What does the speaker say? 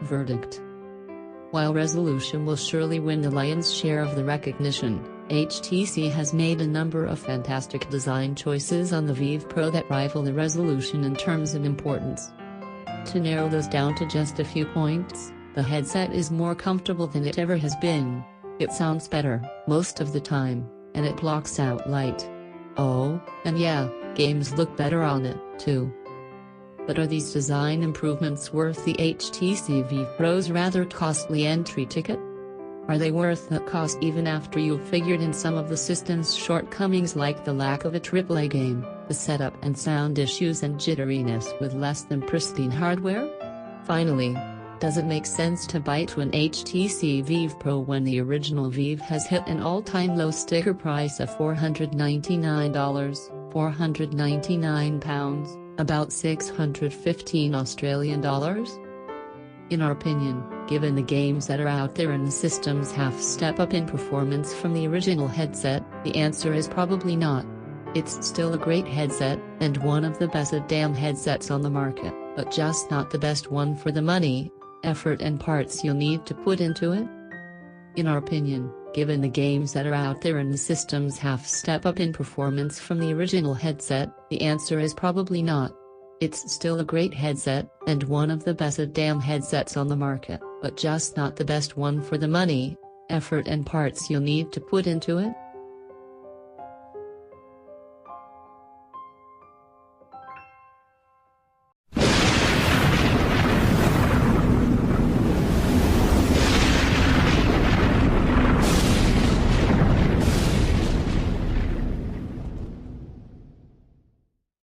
Verdict. While resolution will surely win the lion's share of the recognition, HTC has made a number of fantastic design choices on the Vive Pro that rival the resolution in terms of importance. To narrow those down to just a few points, the headset is more comfortable than it ever has been, it sounds better most of the time, and it blocks out light. Oh, and yeah, games look better on it, too. But are these design improvements worth the HTC Vive Pro's rather costly entry ticket? Are they worth the cost even after you've figured in some of the system's shortcomings like the lack of a AAA game, the setup and sound issues and jitteriness with less than pristine hardware? Finally, does it make sense to buy an HTC Vive Pro when the original Vive has hit an all-time low sticker price of $499, £499, about $615 Australian dollars? In our opinion, given the games that are out there and the system's half step up in performance from the original headset, the answer is probably not. It's still a great headset, and one of the best damn headsets on the market, but just not the best one for the money, effort and parts you'll need to put into it. In our opinion, given the games that are out there and the system's half step up in performance from the original headset, the answer is probably not. It's still a great headset, and one of the best damn headsets on the market, but just not the best one for the money, effort and parts you'll need to put into it.